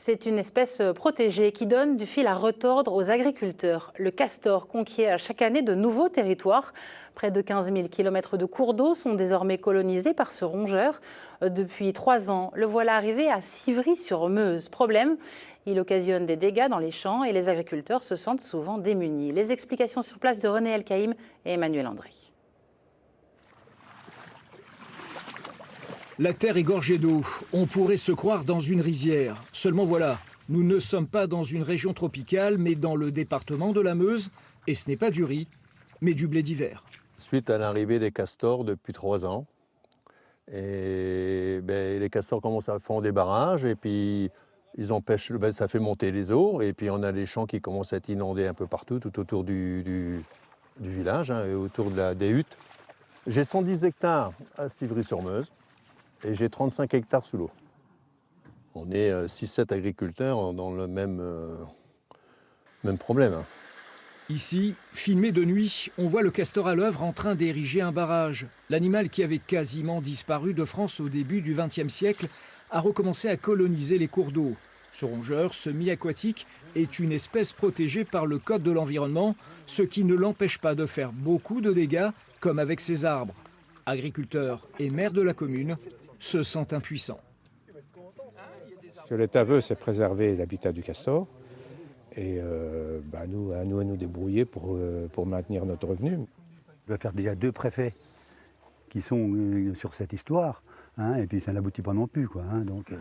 C'est une espèce protégée qui donne du fil à retordre aux agriculteurs. Le castor conquiert chaque année de nouveaux territoires. Près de 15 000 km de cours d'eau sont désormais colonisés par ce rongeur. Depuis 3 ans, le voilà arrivé à Civry-sur-Meuse. Problème, il occasionne des dégâts dans les champs et les agriculteurs se sentent souvent démunis. Les explications sur place de René Elkaïm et Emmanuel André. La terre est gorgée d'eau. On pourrait se croire dans une rizière. Seulement voilà, nous ne sommes pas dans une région tropicale, mais dans le département de la Meuse. Et ce n'est pas du riz, mais du blé d'hiver. Suite à l'arrivée des castors depuis 3 ans, les castors commencent à fonder des barrages et puis ils empêchent, ça fait monter les eaux. Et puis on a les champs qui commencent à être inondés un peu partout, tout autour du village, et autour des huttes. J'ai 110 hectares à Civry-sur-Meuse. Et j'ai 35 hectares sous l'eau. On est 6-7 agriculteurs dans le même problème. Ici, filmé de nuit, on voit le castor à l'œuvre en train d'ériger un barrage. L'animal qui avait quasiment disparu de France au début du XXe siècle a recommencé à coloniser les cours d'eau. Ce rongeur semi-aquatique est une espèce protégée par le Code de l'environnement, ce qui ne l'empêche pas de faire beaucoup de dégâts, comme avec ses arbres. Agriculteurs et maires de la commune se sentent impuissants. Ce que l'État veut, c'est préserver l'habitat du castor. Et nous, à nous débrouiller pour maintenir notre revenu. Il va faire déjà 2 préfets qui sont sur cette histoire, et puis ça n'aboutit pas non plus, Donc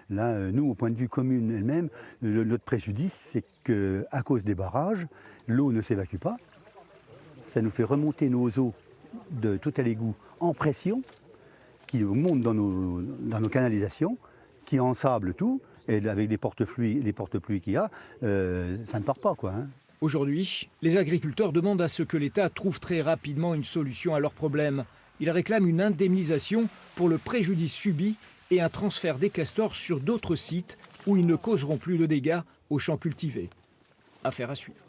là, nous, au point de vue commune elle-même, notre préjudice, c'est qu'à cause des barrages, l'eau ne s'évacue pas. Ça nous fait remonter nos eaux de tout à l'égout en pression, qui montent dans nos canalisations, qui ensablent tout, et avec les porte-pluies qu'il y a, ça ne part pas, Aujourd'hui, les agriculteurs demandent à ce que l'État trouve très rapidement une solution à leurs problèmes. Ils réclament une indemnisation pour le préjudice subi et un transfert des castors sur d'autres sites où ils ne causeront plus de dégâts aux champs cultivés. Affaire à suivre.